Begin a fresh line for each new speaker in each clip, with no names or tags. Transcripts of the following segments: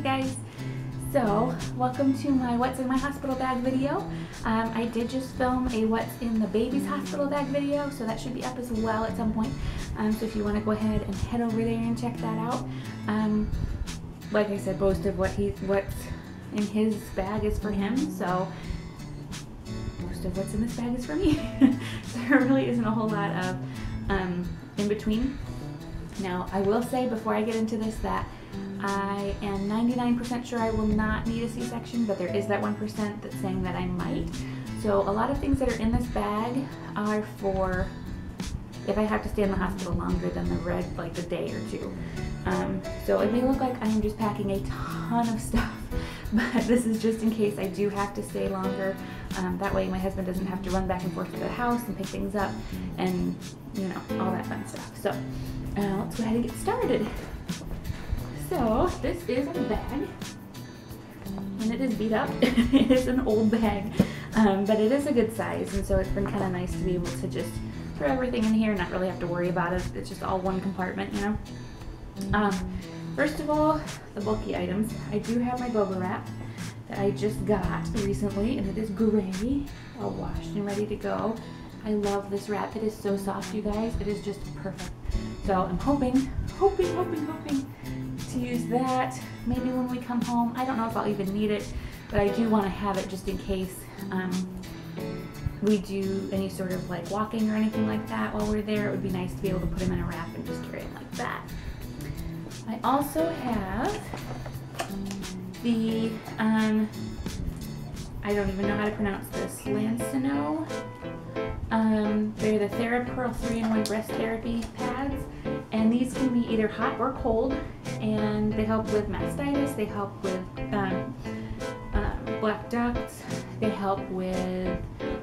guys, so welcome to my what's in my hospital bag video. I did just film a what's in the baby's hospital bag video, so that should be up as well at some point. So if you want to go ahead and head over there and check that out. Like I said, most of what's in his bag is for him, so most of what's in this bag is for me. So there really isn't a whole lot of in between. Now I will say before I get into this that I am 99% sure I will not need a C-section, but there is that 1% that's saying that I might. So a lot of things that are in this bag are for if I have to stay in the hospital longer than the day or two. So it may look like I'm just packing a ton of stuff, but this is just in case I do have to stay longer. That way my husband doesn't have to run back and forth to the house and pick things up and, you know, all that fun stuff. So let's go ahead and get started. So this is a bag, and it is beat up. It is an old bag, but it is a good size, and so it's been kind of nice to be able to just throw everything in here and not really have to worry about it. It's just all one compartment, you know. First of all, the bulky items. I do have my Boba wrap that I just got recently, and it is gray, all washed and ready to go. I love this wrap. It is so soft, you guys. It is just perfect. So I'm hoping to use that maybe when we come home. I don't know if I'll even need it, but I do want to have it just in case we do any sort of like walking or anything like that while we're there. It would be nice to be able to put him in a wrap and just carry him like that. I also have the, I don't even know how to pronounce this, Lansino. They're the TheraPearl 3-in-1 breast therapy pads, and these can be either hot or cold, and they help with mastitis, they help with black ducts, they help with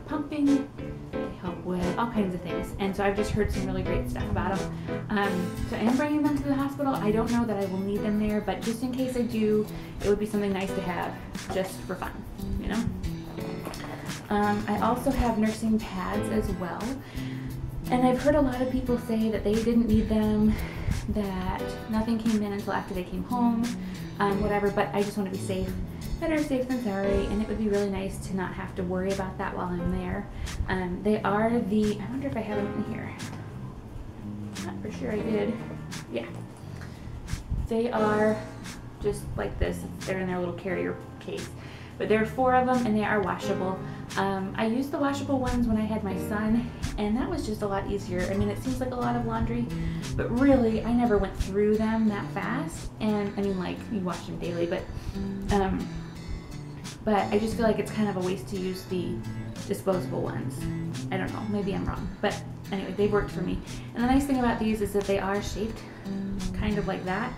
pumping, they help with all kinds of things. And so I've just heard some really great stuff about them. So I am bringing them to the hospital. I don't know that I will need them there, but just in case I do, it would be something nice to have just for fun, you know? I also have nursing pads as well, and I've heard a lot of people say that they didn't need them, that nothing came in until after they came home, whatever, but I just want to be safe. Better safe than sorry, and it would be really nice to not have to worry about that while I'm there. They are the, I wonder if I have them in here. Not for sure I did. Yeah. They are just like this. They're in their little carrier case. But there are 4 of them, and they are washable. I used the washable ones when I had my son, and that was just a lot easier. I mean, it seems like a lot of laundry, but really, I never went through them that fast. And I mean, like, you wash them daily, but I just feel like it's kind of a waste to use the disposable ones. I don't know, maybe I'm wrong, but anyway, they've worked for me. And the nice thing about these is that they are shaped kind of like that,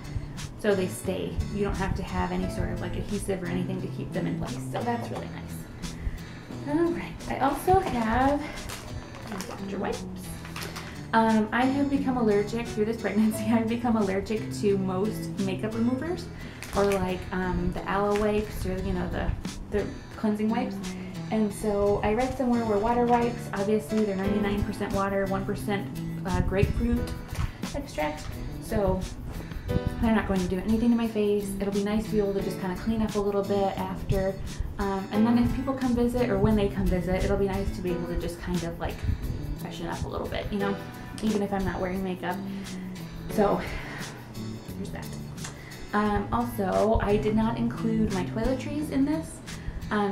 so they stay. You don't have to have any sort of like adhesive or anything to keep them in place, so that's really nice. All right, I also have doctor wipes. I have become allergic through this pregnancy. I've become allergic to most makeup removers, or like the aloe wipes, or you know, the cleansing wipes. And so I read somewhere where water wipes, obviously they're 99% water, 1% grapefruit extract. So they're not going to do anything to my face. It'll be nice to be able to just kind of clean up a little bit after. And then if people come visit, or when they come visit, it'll be nice to be able to just kind of like freshen up a little bit, you know, even if I'm not wearing makeup. So here's that. Also, I did not include my toiletries in this,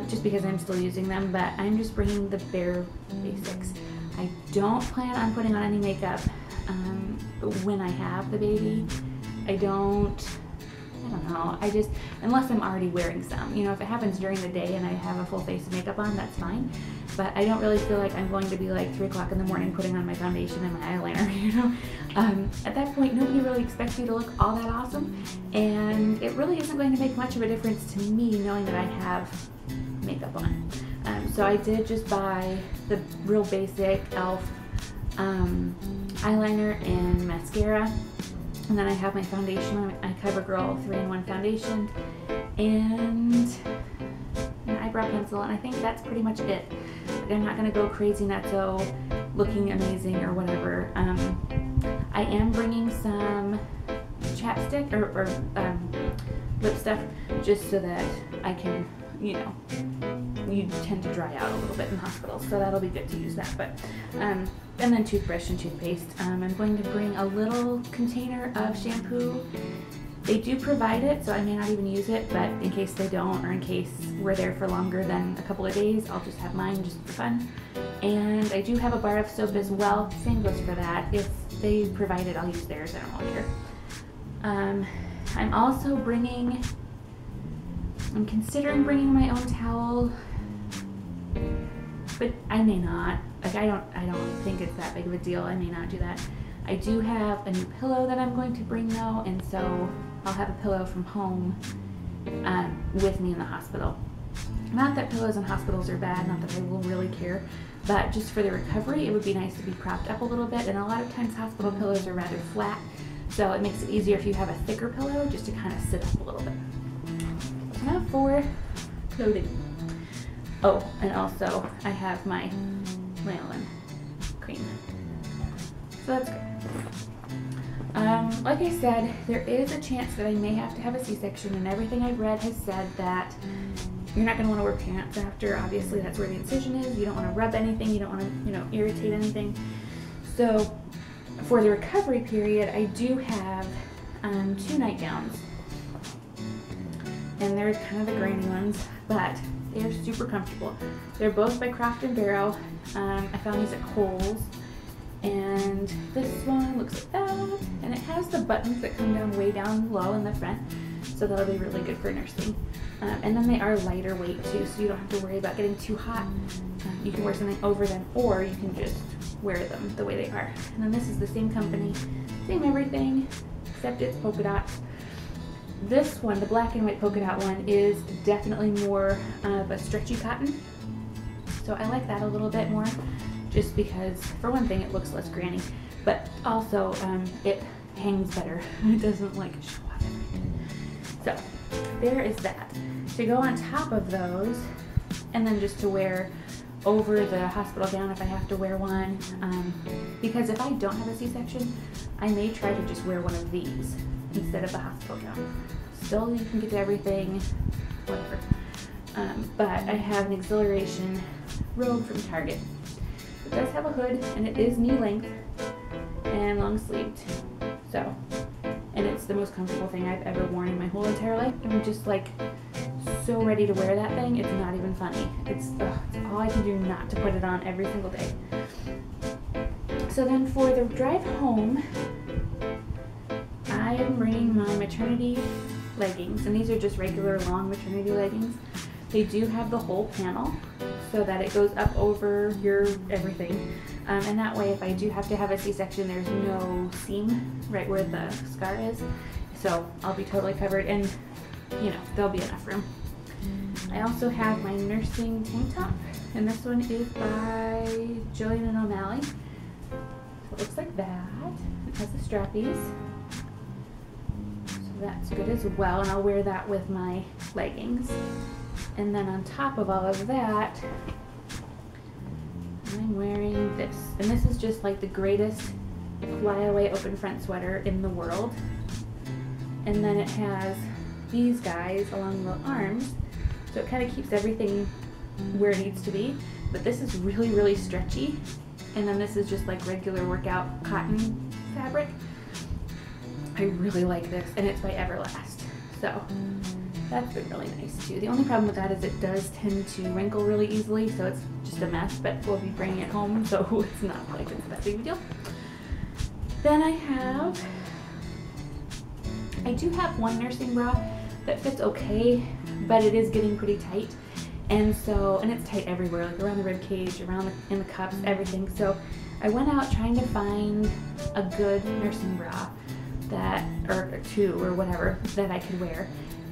just because I'm still using them, but I'm just bringing the bare basics. I don't plan on putting on any makeup when I have the baby. I don't know, unless I'm already wearing some. You know, if it happens during the day and I have a full face of makeup on, that's fine. But I don't really feel like I'm going to be like 3 o'clock in the morning putting on my foundation and my eyeliner, you know? At that point, nobody really expects you to look all that awesome, and it really isn't going to make much of a difference to me knowing that I have makeup on. So I did just buy the real basic e.l.f. eyeliner and mascara. And then I have my foundation, my CoverGirl 3-in-1 foundation, and an eyebrow pencil, and I think that's pretty much it. Like, I'm not going to go crazy nutso looking amazing or whatever. I am bringing some chapstick or lip stuff, just so that I can, you know, you tend to dry out a little bit in hospital, so that'll be good to use that. But and then toothbrush and toothpaste. I'm going to bring a little container of shampoo. They do provide it, so I may not even use it, but in case they don't, or in case we're there for longer than a couple of days, I'll just have mine just for fun. And I do have a bar of soap as well. Same goes for that. If they provide it, I'll use theirs. I don't really care. I'm also I'm considering bringing my own towel, but I may not. Like, I don't think it's that big of a deal. I may not do that. I do have a new pillow that I'm going to bring though, and so I'll have a pillow from home with me in the hospital. Not that pillows in hospitals are bad, not that I will really care, but just for the recovery, it would be nice to be propped up a little bit, and a lot of times hospital pillows are rather flat, so it makes it easier if you have a thicker pillow just to kind of sit up a little bit. Now for clothing. Oh, and also I have my lanolin cream. So that's good. Like I said, there is a chance that I may have to have a C-section, and everything I've read has said that you're not going to want to wear pants after. Obviously, that's where the incision is. You don't want to rub anything. You don't want to, irritate anything. So for the recovery period, I do have 2 nightgowns. And they're kind of the grainy ones, but they're super comfortable. They're both by Croft & Barrow. I found these at Kohl's. And this one looks like that, and it has the buttons that come down way down low in the front, so that'll be really good for nursing. And then they are lighter weight too, so you don't have to worry about getting too hot. You can wear something over them, or you can just wear them the way they are. And then this is the same company, same everything, except it's polka dots. This one, the black and white polka dot one, is definitely more of a stretchy cotton, so I like that a little bit more. Just because, for one thing, it looks less granny, but also it hangs better. It doesn't like show off everything. So there is that. To go on top of those, and then just to wear over the hospital gown if I have to wear one. Because if I don't have a C-section, I may try to just wear one of these instead of the hospital gown. Still, you can get to everything, whatever. But I have an exhilaration robe from Target. It does have a hood, and it is knee length and long sleeved. So, and it's the most comfortable thing I've ever worn in my whole entire life. I'm just like so ready to wear that thing. It's not even funny. It's all I can do not to put it on every single day. So then for the drive home, I am bringing my maternity leggings, and these are just regular long maternity leggings. They do have the whole panel, so that it goes up over your everything. And that way, if I do have to have a C-section, there's no seam right where the scar is. So I'll be totally covered, and there'll be enough room. I also have my nursing tank top, and this one is by Jillian and O'Malley. So it looks like that. It has the strappies. So that's good as well, and I'll wear that with my leggings. And then on top of all of that, I'm wearing this. And this is just like the greatest flyaway open front sweater in the world. And then it has these guys along the arms, so it kind of keeps everything where it needs to be. But this is really, really stretchy. And then this is just like regular workout cotton fabric. I really like this, and it's by Everlast. So that's been really nice too. The only problem with that is it does tend to wrinkle really easily, so it's just a mess, but we'll be bringing it home, so it's not like it's that big of a deal. Then I do have one nursing bra that fits okay, but it is getting pretty tight. And it's tight everywhere, like around the rib cage, in the cups, everything. So I went out trying to find a good nursing bra or two or whatever that I could wear.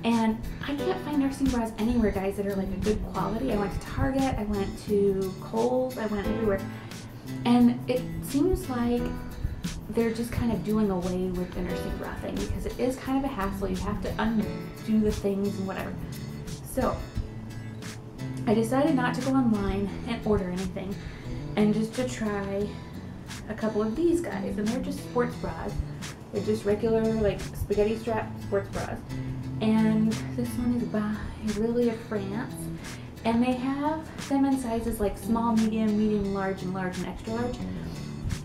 And I can't find nursing bras anywhere, guys, that are like a good quality. I went to Target, I went to Kohl's, I went everywhere. And it seems like they're just kind of doing away with the nursing bra thing, because it is kind of a hassle. You have to undo the things and whatever. So I decided not to go online and order anything, and just to try a couple of these guys. And they're just sports bras. They're just regular like spaghetti strap sports bras. And this one is by Lily of France. And they have them in sizes like small, medium, medium, large, and large, and extra large.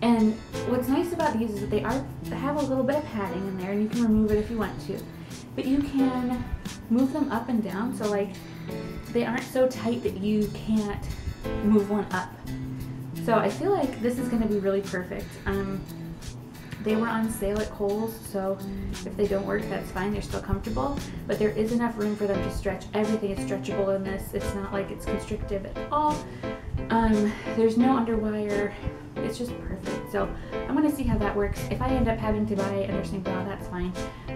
And what's nice about these is that they have a little bit of padding in there, and you can remove it if you want to. But you can move them up and down, so like they aren't so tight that you can't move one up. So I feel like this is going to be really perfect. They were on sale at Kohl's, so if they don't work, that's fine. They're still comfortable, but there is enough room for them to stretch. Everything is stretchable in this. It's not like it's constrictive at all. There's no underwire. It's just perfect. So I'm going to see how that works. If I end up having to buy a nursing bra, that's fine.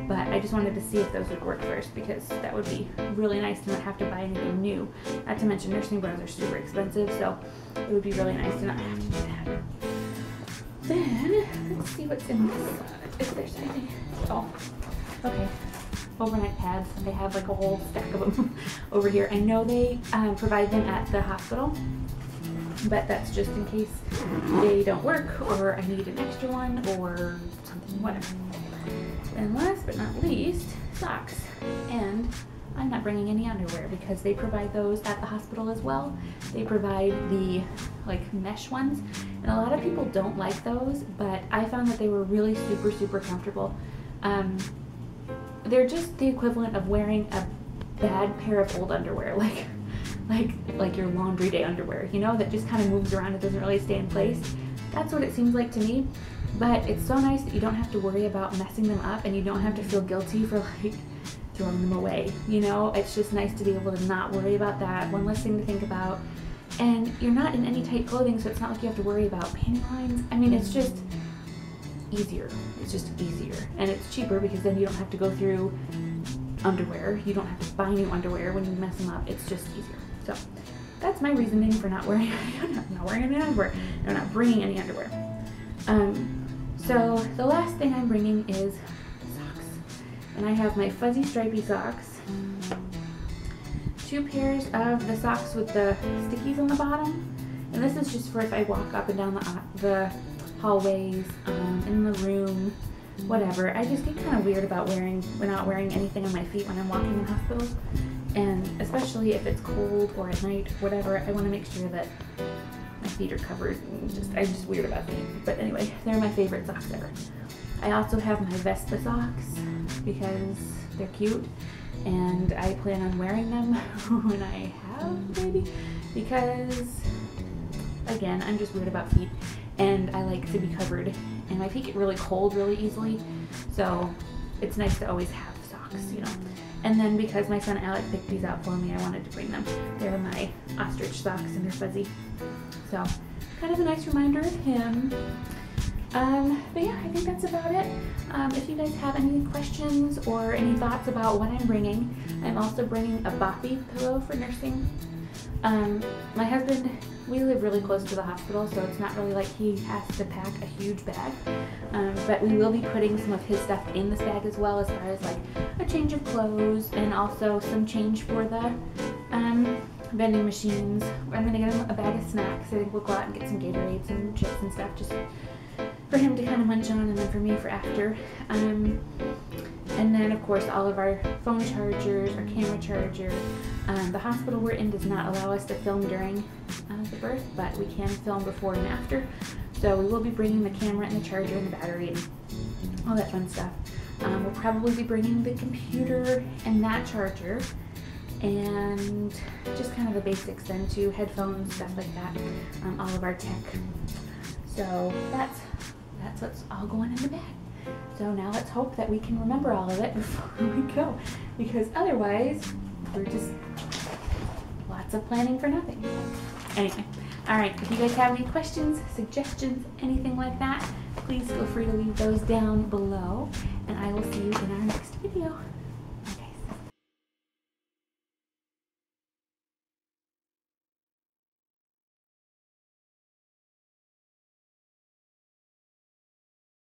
But I just wanted to see if those would work first, because that would be really nice to not have to buy anything new. Not to mention nursing bras are super expensive, so it would be really nice to not have to do that. Then, let's see what's in this. If there's anything. Oh, okay. Overnight pads. They have like a whole stack of them over here. I know they provide them at the hospital, but that's just in case they don't work or I need an extra one or something, whatever. And last but not least, socks. And I'm not bringing any underwear because they provide those at the hospital as well. They provide the like mesh ones, and a lot of people don't like those, but I found that they were really super, super comfortable. They're just the equivalent of wearing a bad pair of old underwear, like your laundry day underwear, you know, that just kind of moves around. It doesn't really stay in place. That's what it seems like to me. But it's so nice that you don't have to worry about messing them up, and you don't have to feel guilty for like throwing them away. You know, it's just nice to be able to not worry about that. One less thing to think about. And you're not in any tight clothing, so it's not like you have to worry about panty lines. I mean, it's just easier. It's just easier. And it's cheaper because then you don't have to go through underwear. You don't have to buy new underwear when you mess them up. It's just easier. So that's my reasoning for not wearing any underwear. I'm not bringing any underwear. So the last thing I'm bringing is socks. And I have my fuzzy stripy socks. 2 pairs of the socks with the stickies on the bottom. And this is just for if I walk up and down the hallways, in the room, whatever. I just get kind of weird about not wearing anything on my feet when I'm walking in hospitals. And especially if it's cold or at night, whatever, I want to make sure that my feet are covered. And I'm just weird about feet. But anyway, they're my favorite socks ever. I also have my Vespa socks because they're cute, and I plan on wearing them when I have a baby because, again, I'm just weird about feet, and I like to be covered, and my feet get really cold really easily, so it's nice to always have socks, you know. And then because my son Alec picked these out for me, I wanted to bring them. They're my ostrich socks, and they're fuzzy, so kind of a nice reminder of him. But yeah, I think that's about it. If you guys have any questions or any thoughts about what I'm bringing, I'm also bringing a boppy pillow for nursing. My husband, we live really close to the hospital, so it's not really like he has to pack a huge bag. But we will be putting some of his stuff in this bag as well, as far as like a change of clothes and also some change for the vending machines. I'm gonna get him a bag of snacks. I think we'll go out and get some Gatorades and chips and stuff just for him to kind of munch on, and then for me for after. And then of course all of our phone chargers, our camera charger. The hospital we're in does not allow us to film during the birth, but we can film before and after. So we will be bringing the camera and the charger and the battery and all that fun stuff. We'll probably be bringing the computer and that charger, and just kind of the basics then too, headphones, stuff like that, all of our tech. So that's what's all going in the bag. So now let's hope that we can remember all of it before we go, because otherwise we're just lots of planning for nothing. Anyway, all right, if you guys have any questions, suggestions, anything like that, please feel free to leave those down below, and I will see you in our next video.